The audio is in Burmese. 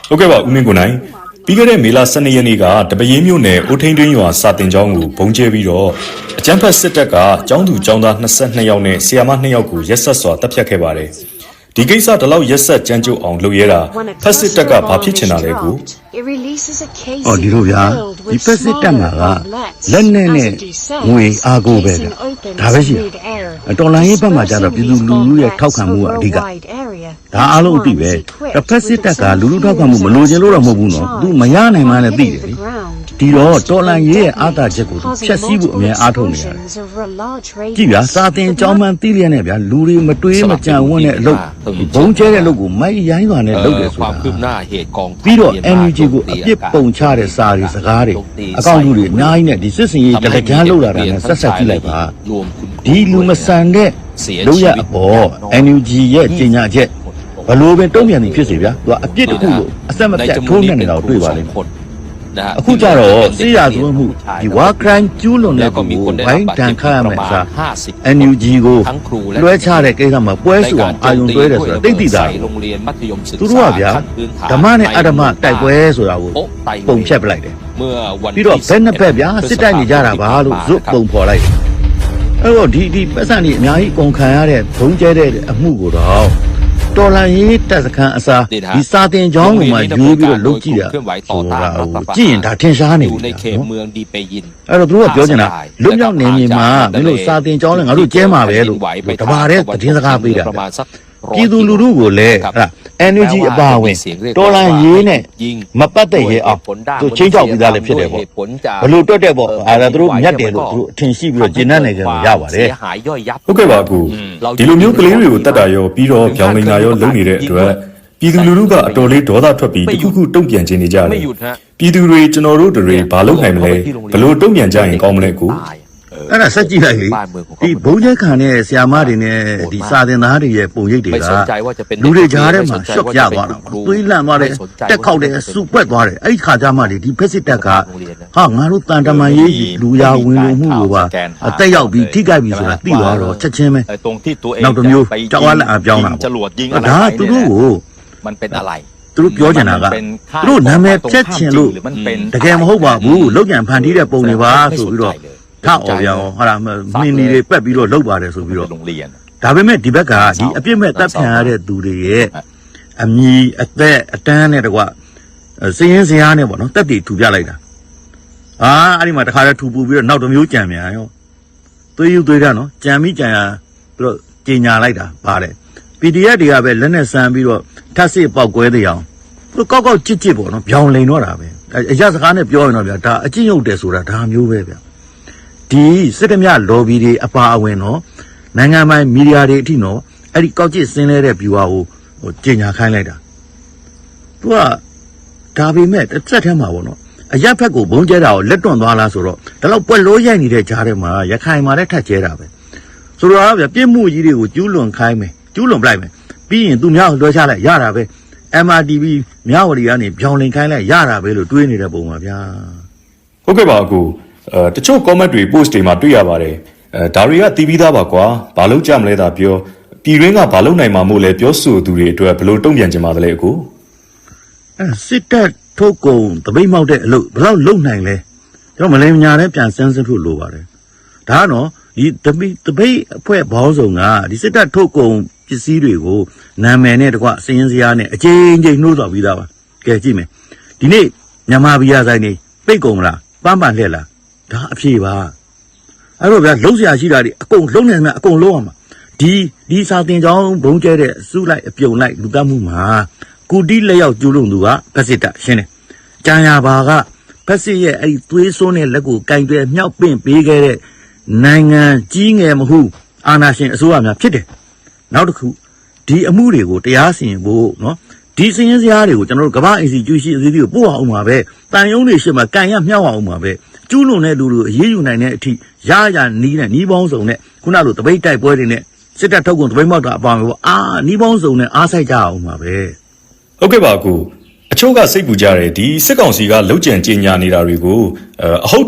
ဟုတ်ကဲ့ပါဦးမင်းကိုနိုင်ပြီးခဲ့တဲ့မေလ12ရက်နေ့ကတပရင်းမြို့နယ်ဦးထိန်တွင်းရွာစာတင်ကျောင်းကိုဘုံကျဲပြီးတော့အကြမ်းဖက်စစ်တပ်ကကျောင်းသူကျောင်းသား22ယောက်နဲ့ဆရာမ2ယောက်ကိုရက်ဆက်စွာတပ်ဖြတ်ခဲ့ပါတယ်ဒီကိစ္စတလောက်ရက်ဆက်ကြမ်းကြုတ်အောင်လုပ်ရတာဖက်စစ်တပ်ကဘာဖြစ်ချင်တာလဲကိုဒီလိုဗျာဒီဖက်စစ်တပ်မှာကလက်နဲ့ငွေအားကိုပဲဗျာဒါပဲရှိတယ်တော်လိုင်းရေးဘက်မှာကျတော့ပြည်သူလူထုရဲ့ထောက်ခံမှုကအဓိကဒါအားလုံးအသိပဲဖက်စစ်တပ်ကလူထုထောက်ခံမှုမလိုချင်လို့တော့မဟုတ်ဘူးနော်သူမရနိုင်မှလည်းသိတယ်လေဒီတော့တော်လိုင်းရေးရဲ့အားသာချက်ကိုဖြတ်စည်းဖို့အများအားထုတ်နေရတယ်ကြည့်ဗျာစာတင်ကျောင်းမှန်သိလျက်နဲ့ဗျာလူတွေမတွေးမကြံဝန်းတဲ့အလုပ်ဘုံကျဲတဲ့အလုပ်ကိုမိုက်ရိုင်းစွာနဲ့လုပ်တယ်ဆိုတာပြီးတော့ NUG ကိုအပြစ်ပုံချတဲ့စာတွေစကားတွေအကောင့်လူတွေအများကြီးနဲ့ဒီစစ်စင်ရေးတလက်ကျန်းလောက်လာတာနဲ့ဆက်ဆက်ကြည့်လိုက်ပါဒီလူမဆန်တဲ့လုပ်ရအပေါ် NUG ရဲ့ကြေညာချက်ဘလို့ပဲတုံ့ပြန်နေဖြစ်စေဗျာသူကအပြစ်တစ်ခုကိုအဆက်မပြတ်ထိုးနှက်နေတာကိုတွေ့ပါလိမ့်မယ်အခုကြတော့စေရသွင်းမှုဒီ war crime ကျူးလွန်တဲ့ကိုဝိုင်းတန်ခတ်ရမယ်အစား NUG ကိုလွှဲချတဲ့ကိစ္စမှာပွဲစုအောင်အာယုံတွဲတယ်ဆိုတာသိသိသာသူတို့ကဗျာဓမ္မနဲ့အဓမ္မတိုက်ပွဲဆိုတာကိုပုံဖြတ်ပလိုက်တယ်ပြီးတော့ဘယ်နှစ်ဘက်ဗျာစစ်တိုက်နေကြတာပါလို့ဇွတ်ပုံဖော်လိုက်တယ်အဲ့တော့ဒီပတ်စံတွေအများကြီးကုန်ခံရတဲ့ဘုံကျဲတဲ့အမှုကိုတော့တော်လိုင်းရေးတက်စခန်းအစားဒီစာတင်ကျောင်းမှာယူပြီးတော့လုပ်ကြည့်တာဆိုတာကြည့်ရင်ဒါထင်ရှားနေပြီအဲ့တော့သူတို့ကပြောချင်တာလွတ်မြောက်နေမြေမှာမင်းတို့စာတင်ကျောင်းလည်းငါတို့ကျဲမှာပဲလို့တပါတဲ့တင်းစကားပေးတာပြည်သူလူထုကိုလည်းအဲ့ဒါ NUG အပါဝင်တော်လိုင်းရေးနဲ့မပတ်သက်ရဲအောင်သူချင်းချောက်ပြီးသားလည်းဖြစ်တယ်ပေါ့ဘလို့တွက်တဲ့ပေါ့အဲ့ဒါသူတို့မြတ်တယ်လို့သူတို့အထင်ရှိပြီးတော့ဂျင်းနဲ့နေကြလို့ရပါတယ်ဟုတ်ကဲ့ပါကူဒီလိုမျိုးကလေးတွေကိုတတ်တာရောပြီးတော့ပြောင်းလင်တာရောလုပ်နေတဲ့အတွက်ပြည်သူလူထုကအတော်လေးဒေါသထွက်ပြီးတခုခုတုံ့ပြန်ခြင်းနေကြတယ်ပြည်သူတွေကျွန်တော်တို့တွေဘာလုပ်နိုင်မလဲဘလို့တုံ့ပြန်ကြရင်ကောင်းမလဲကူအဲ့ဒါစက်ကြည့်လိုက်လေဒီဘုံကျဲခံတဲ့ဆရာမတွေနဲ့ဒီစာသင်သားတွေရဲ့ပုံရိပ်တွေကလူတွေကြားထဲမှာရှော့ပြသွားတာသွေးလန့်သွားတယ်တက်ခောက်တယ်စုပွက်သွားတယ်အဲ့ဒီခါကျမှလေဒီဖက်စစ်တပ်ကဟာငါတို့တန်တမန်ရေးလူရာဝင်လုံမှုကိုပါအသက်ရောက်ပြီးထိကြိုက်ပြီးဆိုတာသိသွားတော့ချက်ချင်းပဲနောက်တစ်မျိုးကြောက်အားလက်အားပြောင်းတာဒါသူတို့ကိုသူတို့ပြောချင်တာကသူတို့နာမည်ဖြတ်ချင်လို့တကယ်မဟုတ်ပါဘူးလောက်ကြံဖန်တီးတဲ့ပုံတွေပါဆိုပြီးတော့ထားအောင်ပြောင်းဟာမင်းနေတွေပက်ပြီးတော့လောက်ပါတယ်ဆိုပြီးတော့ဒါပေမဲ့ဒီဘက်ကဒီအပြစ်မဲ့တပ်ဖြန်ရတဲ့သူတွေရဲ့အမီအသက်အတန်းနဲ့တကွစည်ရင်းစရာနဲ့ပေါ့နော်တက်တီထူပြလိုက်တာအဲ့ဒီမှာတခါတည်းထူပူပြီးတော့နောက်တစ်မျိုးကြံမြန်ရောသွေးယူသွေးတာနော်ကြံပြီးကြံရသူတို့ကြေညာလိုက်တာပါတယ် PDF တွေကပဲလက်နဲ့ဆန်းပြီးတော့ထပ်စစ်ပေါက်ကွဲတဲ့အောင်သူကောက်ကောက်ကြစ်ကြစ်ပေါ့နော်ပြောင်းလိန်တော့တာပဲအရစကားနဲ့ပြောရင်တော့ဗျာဒါအကျင့်ဟုတ်တယ်ဆိုတာဒါမျိုးပဲဗျာဒီစစ်တမြလော်ဘီတွေအပါအဝင်တော့နိုင်ငံပိုင်မီဒီယာတွေအထိနော်အဲ့ဒီကောက်ကျစ်ဆင်းလဲတဲ့ view ကိုကြေညာခိုင်းလိုက်တာသူကဒါပေမဲ့တစ်ဆက်ထဲမှာပေါ့နော်အရက်ဖက်ကိုဘုံကျဲတာကိုလက်တွန့်သွားလားဆိုတော့ဒါတော့ပွက်လို့ရိုက်နေတဲ့ကြားထဲမှာရခိုင်မှာလည်းထက်ကျဲတာပဲဆိုတော့ဗျပြစ်မှုကြီးတွေကိုကျူးလွန်ခိုင်းမယ်ကျူးလွန်ပလိုက်မယ်ပြီးရင်သူများကိုလွှဲချလိုက်ရတာပဲ MRTV မြဝတီကနေပြောင်းလင်ခိုင်းလိုက်ရတာပဲလို့တွေးနေတဲ့ပုံပါဗျာဟုတ်ကဲ့ပါအကူတချို့ comment တွေ post တွေမှာတွေ့ရပါတယ်ဒါတွေကတီးပြီးသားပါကွာဘာလို့ကြမလဲသာပြောပြည်ရင်းကဘာလို့နိုင်မှာမို့လဲပြောဆိုသူတွေအတွက်ဘလို့တုံ့ပြန်ကြမှာလဲအကူစစ်တပ်ထုတ်ကုန်တပိတ်မောက်တဲ့အလုပ်ဘယ်လောက်လုံနိုင်လဲကျွန်တော်မလင်ညာနဲ့ပြန်စမ်းစစ်ဖို့လိုပါတယ်ဒါကတော့ဒီတပိတ်အဖွဲ့ဘောင်းဆောင်ကဒီစစ်တပ်ထုတ်ကုန်ပစ္စည်းတွေကိုနာမည်နဲ့တကွစည်ရင်းစရာနဲ့အချင်းချင်းနှိုးတော်ပြီးသားပါကဲကြည့်မယ်ဒီနေ့မြန်မာပြည်ဆိုင်နေပိတ်ကုန်မလားပန်းပန်လှည့်လားဒါအဖြေပါအဲ့တော့ဗျာလုံးစရာရှိတာတွေအကုန်လုံးနေမှာအကုန်လုံးအောင်မှာဒီစာတင်ကြောင်းဘုံကျဲတဲ့အစုလိုက်အပြုံလိုက်လူတတ်မှုမှာကုတိလက်ရောက်ကျူးလွန်သူကဖက်စစ်တပ်ရှင်းတယ်ကြံရပါကဖက်စစ်ရဲ့အဲ့ဒီသွေးစွန်းတဲ့လက်ကိုကင်တွဲမြောက်ပင့်ပေးခဲ့တဲ့နိုင်ငံကြီးငယ်မဟုတ်အာဏာရှင်အစိုးရများဖြစ်တယ်နောက်တစ်ခုဒီအမှုတွေကိုတရားစီရင်ဖို့နော်ဒီစင်းစရာတွေကိုကျွန်တော်တို့ကမ္ဘာအစီကျူးရှိအစီအစီကိုပို့အောင်မှာပဲတန်ယုံတွေရှေ့မှာကန်ရမြောက်အောင်မှာပဲကျူးလွန်တဲ့လူတွေအေးအေးယူနိုင်တဲ့အထိရနီးနဲ့နီးပေါင်းစုံနဲ့ခုနလိုတပိတ်တိုက်ပွဲတွေနဲ့စစ်တပ်ထုတ်ကုန်တပိတ်မောက်တာအပါမယ်ပေါ့နီးပေါင်းစုံနဲ့အားဆိုင်ကြအောင်မှာပဲဟုတ်ကဲ့ပါကူအချို့ကစိတ်ပူကြတယ်ဒီစစ်ကောင်စီကလှုပ်ကြံကြေညာနေတာတွေကိုအဟုတ်